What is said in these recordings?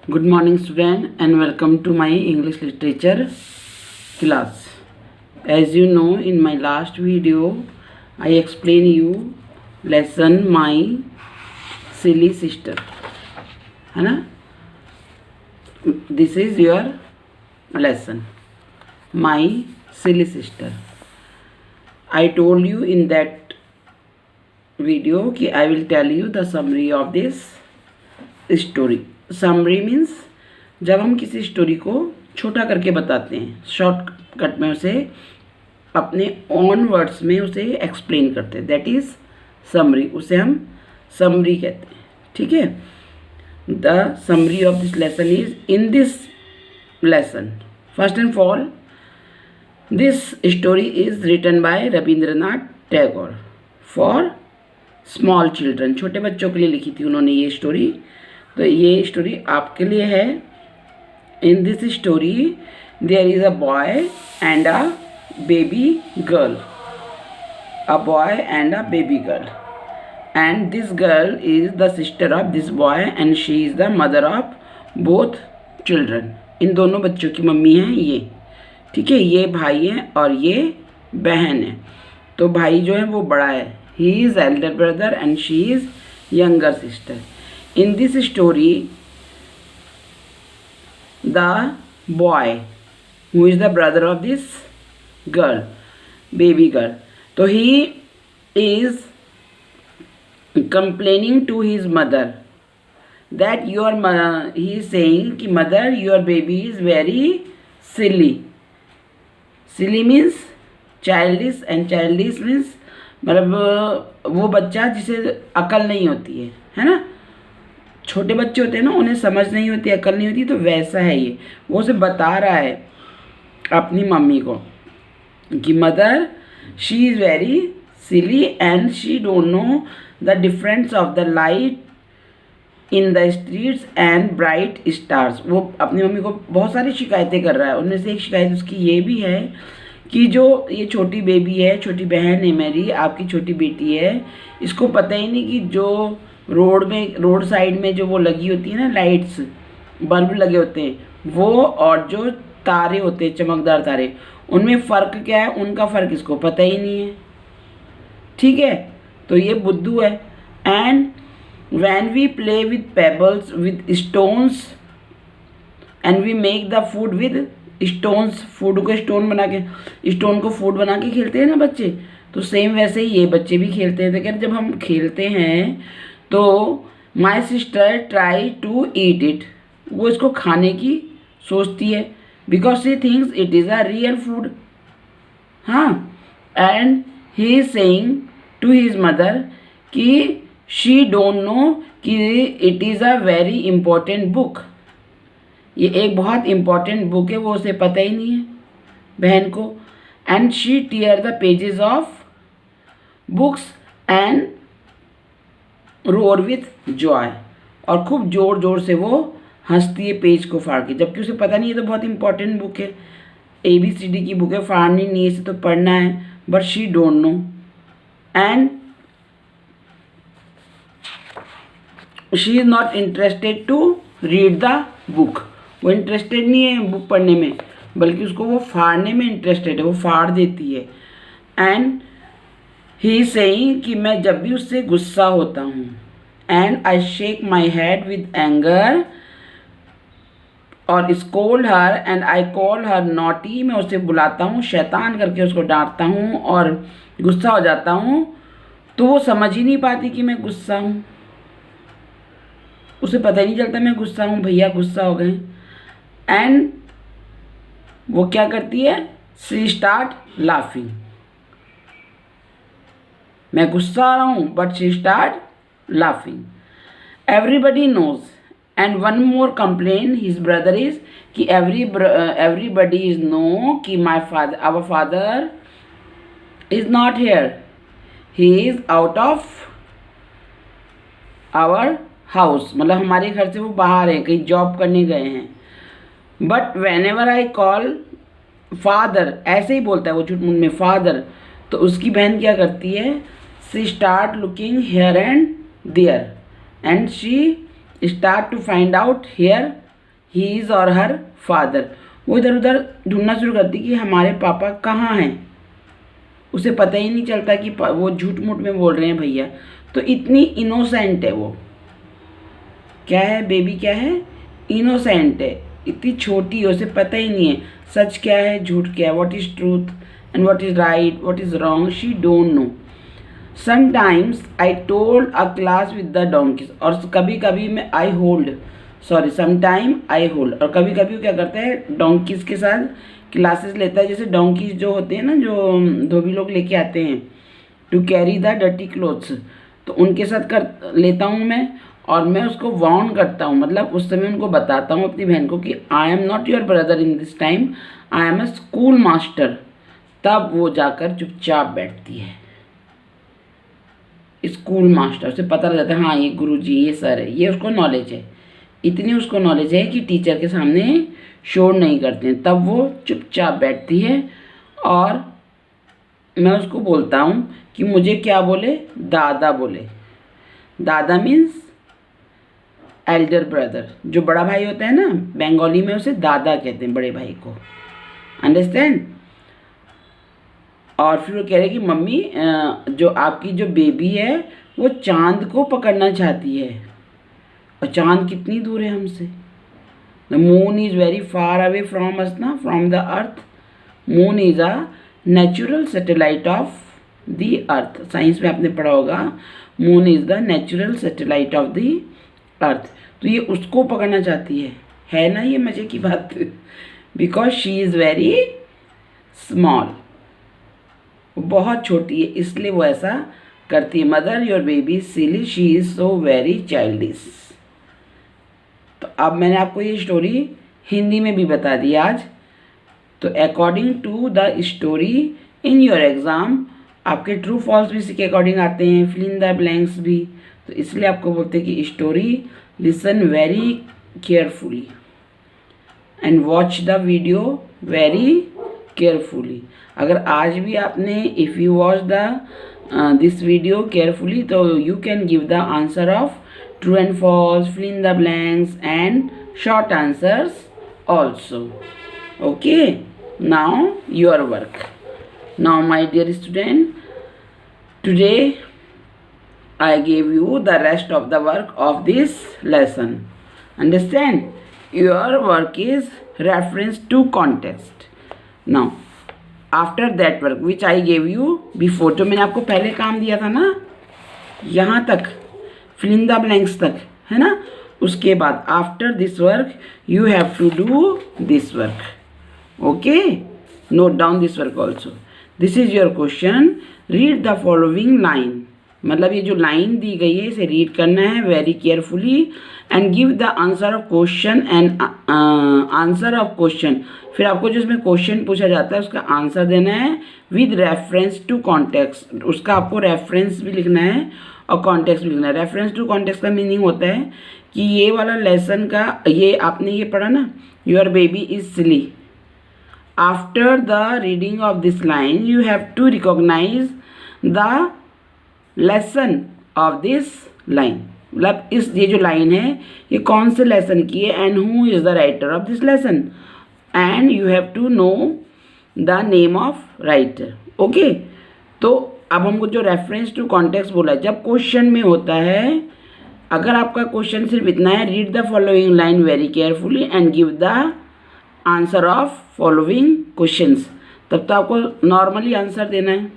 Good morning student and welcome to my English literature class. As you know, in my last video I explained you lesson My Silly Sister, है ना. This is your lesson, My Silly Sister. I told you in that video कि I will tell you the summary of this story. Summary means जब हम किसी story को छोटा करके बताते हैं, शॉर्टकट में उसे अपने ओन वर्ड्स में उसे एक्सप्लेन करते हैं, दैट इज़ समरी. उसे हम समरी कहते हैं. ठीक है. The summary of this lesson is in this lesson. First and all, this story is written by Rabindranath Tagore for small children. छोटे बच्चों के लिए लिखी थी उन्होंने ये स्टोरी. तो ये स्टोरी आपके लिए है. In this story there is a boy and a baby girl. A boy and a baby girl, and this girl is the sister of this boy and she is the mother of both children. इन दोनों बच्चों की mummy हैं ये. ठीक है. ये भाई हैं और ये बहन है. तो भाई जो है वो बड़ा है, he is Elder brother and she is younger sister. In this story, the boy, who is the brother of this girl, baby girl, so he is complaining to his mother that he is saying कि mother, your baby is very silly. Silly means childish and childish means मतलब वो बच्चा जिसे अकल नहीं होती है ना. छोटे बच्चे होते हैं ना, उन्हें समझ नहीं होती, अकल नहीं होती, तो वैसा है ये. वो उसे बता रहा है अपनी मम्मी को कि mother, she is very silly and she don't know the difference of the light in the streets and bright stars. वो अपनी मम्मी को बहुत सारी शिकायतें कर रहा है. उनमें से एक शिकायत उसकी ये भी है कि जो ये छोटी बेबी है, छोटी बहन है मेरी, आपकी छोटी बेटी है, इसको पता ही नहीं कि जो रोड साइड में जो वो लगी होती है ना लाइट्स, बल्ब लगे होते हैं, वो और जो तारे होते हैं, चमकदार तारे, उनमें फ़र्क क्या है, उनका फ़र्क इसको पता ही नहीं है. ठीक है. तो ये बुद्धू है. And when we play with pebbles with stones and we make the food with stones, food को स्टोन बना के, स्टोन को फूड बना के खेलते हैं ना बच्चे, तो सेम वैसे ही ये बच्चे भी खेलते हैं. तो कहते जब हम खेलते हैं तो my sister try to eat it, वो इसको खाने की सोचती है, because she thinks it is a real food. हाँ. And he is saying to his mother कि शी डोंट नो कि it is a very important book. ये एक बहुत इम्पॉर्टेंट बुक है, वो उसे पता ही नहीं है बहन को. And she tier the pages of books and roar with Joy, और खूब ज़ोर ज़ोर से वो हंसती है पेज को फाड़ के, जबकि उसे पता नहीं है तो बहुत इंपॉर्टेंट बुक है, ABCD की बुक है, फाड़नी नहीं है, इसे तो पढ़ना है, but she don't know. And she is not interested to read the book. वो इंटरेस्टेड नहीं है बुक पढ़ने में, बल्कि उसको वो फाड़ने में इंटरेस्टेड है, वो फाड़ देती है. एंड ही सेइंग कि मैं जब भी उससे गुस्सा होता हूँ, and I shake my head with anger और scold her and I call her naughty, मैं उसे बुलाता हूँ, शैतान करके उसको डांटता हूँ और गुस्सा हो जाता हूँ, तो वो समझ ही नहीं पाती कि मैं गुस्सा हूँ. उसे पता ही नहीं चलता मैं गुस्सा हूँ, भैया गुस्सा हो गए. एंड वो क्या करती है, शी स्टार्ट लाफिंग. मैं गुस्सा आ रहा हूँ but she start laughing. Everybody knows and one more complain his brother is कि एवरीबडी इज नो कि my father, our father is not here, he is out of our house, मतलब हमारे घर से वो बाहर है, कहीं जॉब करने गए हैं. But when ever I call father, ऐसे ही बोलता है वो झूठ मूठ में, फादर, तो उसकी बहन क्या करती है, she start looking here and there, and she start to find out here he is और हर फादर। वो इधर उधर ढूंढना शुरू करती कि हमारे पापा कहाँ हैं। उसे पता ही नहीं चलता कि वो झूठ मूठ में बोल रहे हैं भैया। तो इतनी इनोसेंट है वो। क्या है बेबी, क्या है, इनोसेंट है, इतनी छोटी है, उसे पता ही नहीं है सच क्या है झूठ क्या है, what is truth and what is right, what is wrong, she don't no. Sometimes I told a class with the donkey's, और कभी कभी मैं समटाइम आई होल्ड, और कभी कभी वो क्या करता है डोंकीज के साथ क्लासेस लेता है। जैसे डोंकीज जो होते हैं ना, जो धोबी लोग लेके आते हैं to carry the dirty clothes, तो उनके साथ कर लेता हूँ मैं, और मैं उसको वार्न करता हूँ, मतलब उस समय उनको बताता हूँ अपनी बहन को कि I am not your brother in this time, I am a school master. तब वो जाकर चुपचाप बैठती है। स्कूल मास्टर, उसे पता लग जाता है हाँ ये गुरुजी, ये सर है, ये उसको नॉलेज है। इतनी उसको नॉलेज है कि टीचर के सामने शोर नहीं करते हैं। तब वो चुपचाप बैठती है और मैं उसको बोलता हूँ कि मुझे क्या बोले, दादा बोले। दादा मीन्स एल्डर ब्रदर, जो बड़ा भाई होता है ना, बंगाली में उसे दादा कहते हैं, बड़े भाई को। अंडरस्टैंड। और फिर वो कह रहे कि मम्मी जो आपकी जो बेबी है वो चांद को पकड़ना चाहती है, और चांद कितनी दूर है हमसे। The moon is very far away from us ना, from the earth. Moon is a natural satellite of the earth. Science में आपने पढ़ा होगा, moon is the natural satellite of the earth. तो ये उसको पकड़ना चाहती है ना, ये मज़े की बात। Because she is very small, बहुत छोटी है, इसलिए वो ऐसा करती है। Mother your baby silly, she is so very childish. तो अब मैंने आपको ये स्टोरी हिंदी में भी बता दी आज। तो according to the story in your exam, आपके ट्रू फॉल्स भी इसी के अकॉर्डिंग आते हैं, फिल इन द ब्लैंक्स भी। तो इसलिए आपको बोलते हैं कि story listen very carefully and watch the video very carefully. अगर आज भी आपने if you watch the this video carefully, तो you can give the answer of true and false, fill in the blanks and short answers also. Okay, now your work. Now my dear student, today I gave you the rest of the work of this lesson. Understand? Your work is reference to context. Now, after that work which I gave you before, जो मैंने आपको पहले काम दिया था ना, यहाँ तक fill in the blanks तक, है ना, उसके बाद after this work you have to do this work. Okay? Note down this work also. This is your question. Read the following line. मतलब ये जो लाइन दी गई है इसे रीड करना है very carefully and give the answer of question and answer of question. फिर आपको जो इसमें क्वेश्चन पूछा जाता है उसका आंसर देना है विद रेफरेंस टू कॉन्टेक्स्ट। उसका आपको रेफरेंस भी लिखना है और कॉन्टेक्स्ट भी लिखना है। रेफरेंस टू कॉन्टेक्स्ट का मीनिंग होता है कि ये वाला लेसन का, ये आपने ये पढ़ा ना, your baby is silly. After the reading of this line you have to recognize the lesson of this line. मतलब इस ये जो लाइन है ये कौन से लेसन की है and who is the writer of this lesson, and you have to know the name of writer. Okay, तो अब हमको जो रेफरेंस टू कॉन्टेक्स्ट बोला है, जब क्वेश्चन में होता है, अगर आपका क्वेश्चन सिर्फ इतना है read the following line very carefully and give the answer of following questions, तब तो आपको नॉर्मली आंसर देना है,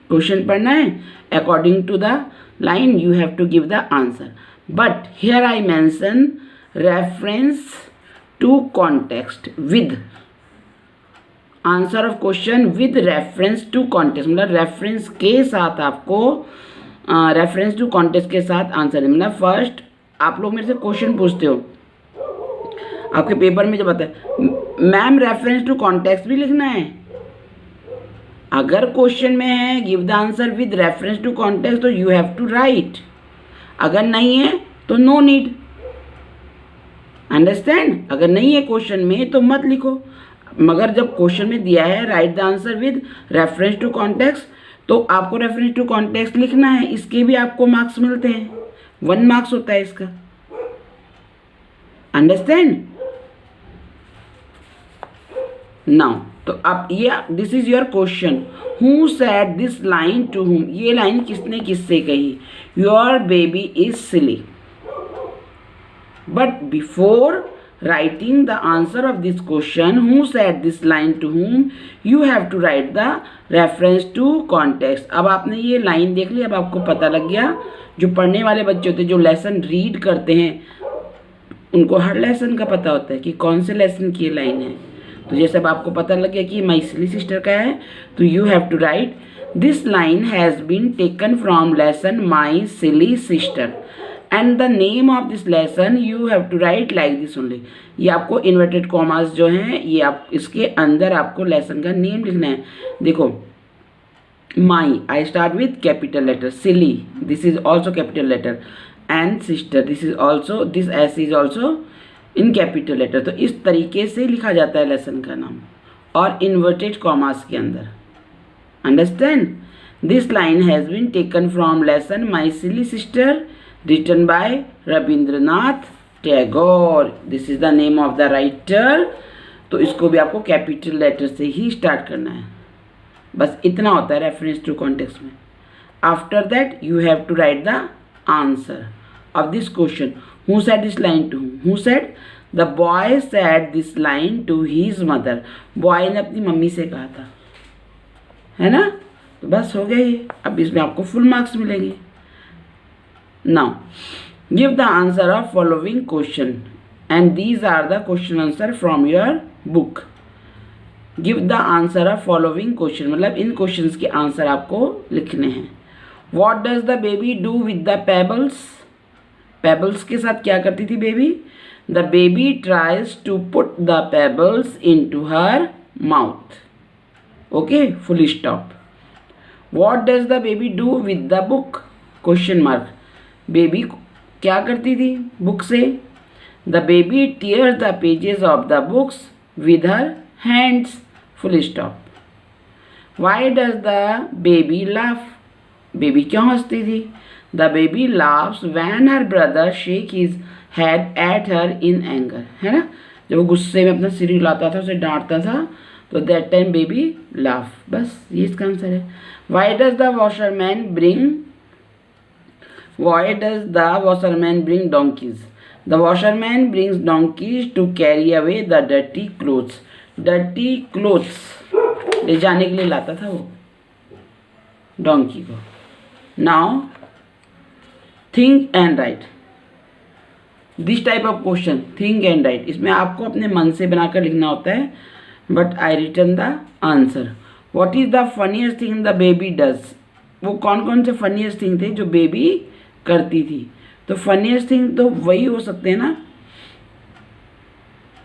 क्वेश्चन पढ़ना है, according to the line you have to give the answer. But here I mention reference to context with answer of question with reference to context, मतलब reference के साथ आपको रेफरेंस टू कॉन्टेक्स्ट के साथ आंसर है। मतलब फर्स्ट आप लोग मेरे से क्वेश्चन पूछते हो, आपके पेपर में जब आता है मैम रेफरेंस टू कॉन्टेक्स्ट भी लिखना है। अगर क्वेश्चन में है give the answer with reference to context तो यू हैव टू राइट, अगर नहीं है तो नो नीड। अंडरस्टैंड? अगर नहीं है क्वेश्चन में तो मत लिखो, मगर जब क्वेश्चन में दिया है write the answer with reference to context तो आपको रेफरेंस टू कॉन्टेक्स्ट लिखना है। इसके भी आपको मार्क्स मिलते हैं, 1 मार्क्स होता है इसका। अंडरस्टैंड? नाउ तो अब ये this is your question, who said this line to whom, ये लाइन किसने किससे कही, your baby is silly. But before writing the answer of this question, who said this line to whom, you have to write the reference to context। अब आपने ये line देख ली, अब आपको पता लग गया, जो पढ़ने वाले बच्चे होते हैं, जो लेसन रीड करते हैं, उनको हर लेसन का पता होता है कि कौन से लेसन की लाइन है। तो जैसे अब आपको पता लग गया कि माई सिली सिस्टर का है, तो you have to write this line has been taken from lesson my silly sister and the name of this lesson you have to write like this only. ये आपको इन्वर्टेड कॉमास जो हैं, ये आप इसके अंदर आपको लेसन का नेम लिखना है। देखो, my I start with capital letter, silly this is also capital letter, and sister this is also, this S is also in capital letter. तो इस तरीके से लिखा जाता है लेसन का नाम, और इन्वर्टेड कॉमास के अंदर। Understand? This line has been taken from lesson my silly sister written by Rabindranath Tagore। This is the name of the writer। तो इसको भी आपको कैपिटल लेटर से ही स्टार्ट करना है, बस इतना होता है रेफरेंस टू कॉन्टेक्स्ट में। After that you have to write the answer of this question, who said this line to who said, the boy said this line to his mother. Boy ने अपनी mummy से कहा था, है ना? तो बस हो गया ये, अब इसमें आपको फुल मार्क्स मिलेंगे। Now, give the answer of following question, and these are the question answer from your book। Give the answer of following question, मतलब इन questions के आंसर आपको लिखने हैं। What does the baby do with the pebbles? Pebbles के साथ क्या करती थी baby? The baby tries to put the pebbles into her mouth। Okay, full stop। What does the baby do with the book? Question mark। Baby क्या करती थी book से? The baby tears the pages of the books with her hands. Full stop. Why does the baby laugh? Baby क्यों हंसती थी? The baby laughs van her brother shake his head at her in anger. है ना, जब वो गुस्से में अपना सिर हिलाता था, उसे डांटता था, तो दैट टाइम बेबी लाफ। बस ये इसका आंसर है। Why does the washerman bring, why does the washerman bring donkeys? The washerman brings donkeys to carry away the dirty clothes। dirty clothes ले जाने के लिए लाता था वो डोंकी को। now think and write this type of question, think and write। इसमें आपको अपने मन से बनाकर लिखना होता है, but I written the answer। what is the funniest thing the baby does? वो कौन कौन से funniest thing थे जो बेबी करती थी? तो फनीस्ट थिंग तो वही हो सकते हैं ना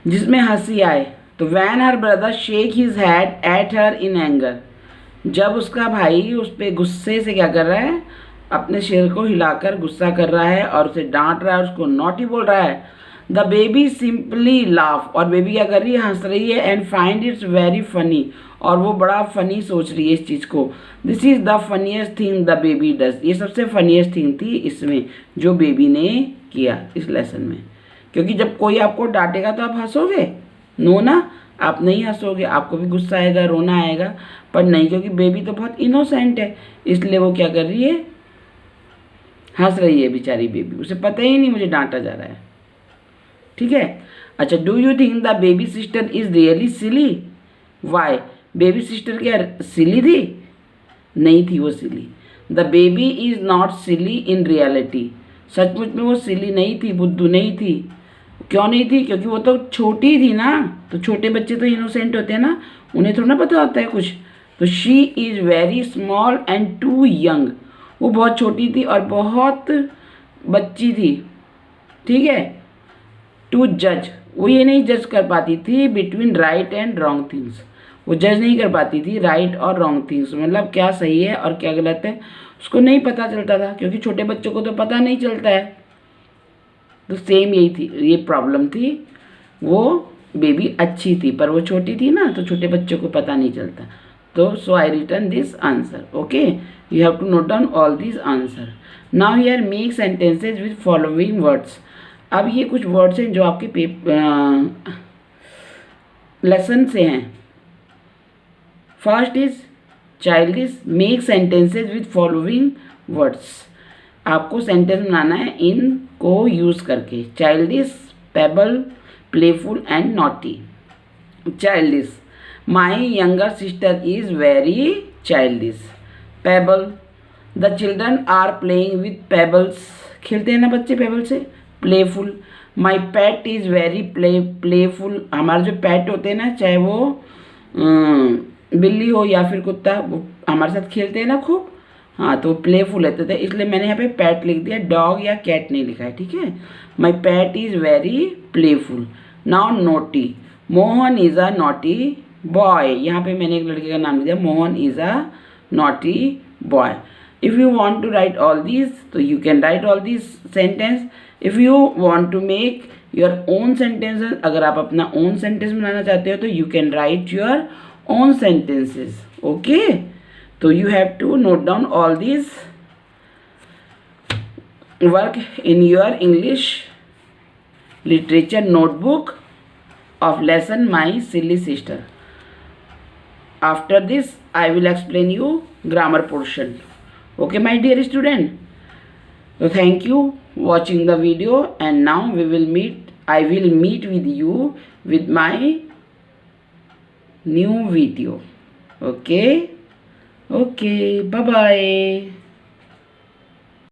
जिसमें हंसी आए। तो van her brother shake his head at her in anger, जब उसका भाई उस पर गुस्से से क्या कर रहा है, अपने सिर को हिलाकर गुस्सा कर रहा है और उसे डांट रहा है, उसको नॉटी बोल रहा है। द बेबी सिंपली लाफ, और बेबी क्या कर रही है, हंस रही है। And find its very funny, और वो बड़ा फनी सोच रही है इस चीज़ को। This is the funniest thing the baby does. ये सबसे फनीएस्ट थिंग थी इसमें जो बेबी ने किया इस लेसन में, क्योंकि जब कोई आपको डांटेगा तो आप हंसोगे? नो ना, आप नहीं हंसोगे, आपको भी गुस्सा आएगा, रोना आएगा, पर नहीं, क्योंकि बेबी तो बहुत इनोसेंट है, इसलिए वो क्या कर रही है, हंस रही है बेचारी बेबी, उसे पता ही नहीं मुझे डांटा जा रहा है। ठीक है, अच्छा, do you think the baby sister is really silly? Why? Baby sister क्या सिली थी? नहीं थी वो silly. The baby is not silly in reality, सचमुच में वो सिली नहीं थी, बुद्धू नहीं थी। क्यों नहीं थी? क्योंकि वो तो छोटी थी ना, तो छोटे बच्चे तो इनोसेंट होते हैं ना, उन्हें थोड़ा ना पता होता है कुछ। तो she is very small and too young, वो बहुत छोटी थी और बहुत बच्ची थी। ठीक है, टू जज, वो ये नहीं जज कर पाती थी between right and wrong things, वो जज नहीं कर पाती थी राइट और रॉन्ग थिंग्स, मतलब क्या सही है और क्या गलत है उसको नहीं पता चलता था, क्योंकि छोटे बच्चों को तो पता नहीं चलता है। तो सेम यही थी, ये प्रॉब्लम थी। वो बेबी अच्छी थी पर वो छोटी थी ना, तो छोटे बच्चों को पता नहीं चलता। तो so I return this answer. Okay, you have to note down all this answer. Now here make sentences with following words. अब ये कुछ वर्ड्स हैं जो आपके लेसन से हैं, first is childish, make sentences with following words. आपको sentence बनाना है इन को यूज करके, childish, pebble, playful and naughty. Childish, my younger sister is very childish. Pebble, the children are playing with pebbles, खेलते हैं ना बच्चे पेबल से। Playful, my pet is very playful, हमारे जो पैट होते हैं ना, चाहे वो बिल्ली हो या फिर कुत्ता, वो हमारे साथ खेलते हैं ना खूब, हाँ तो प्लेफुल रहते थे, इसलिए मैंने यहाँ पे पैट लिख दिया, डॉग या कैट नहीं लिखा है, ठीक है। My pet is very playful. Now naughty, Mohan is a naughty boy, यहाँ पे मैंने एक लड़के का नाम लिख दिया, Mohan is a naughty boy. If you want to write all this, तो you can write all this sentence. If you want to make your own sentences, अगर आप अपना ओन सेंटेंस बनाना चाहते हो तो you can write your own sentences. Okay, so you have to note down all these work in your English literature notebook of lesson My Silly Sister. After this I will explain you grammar portion. Okay my dear student, so thank you watching the video, and now I will meet with you with my new video. Okay, bye bye.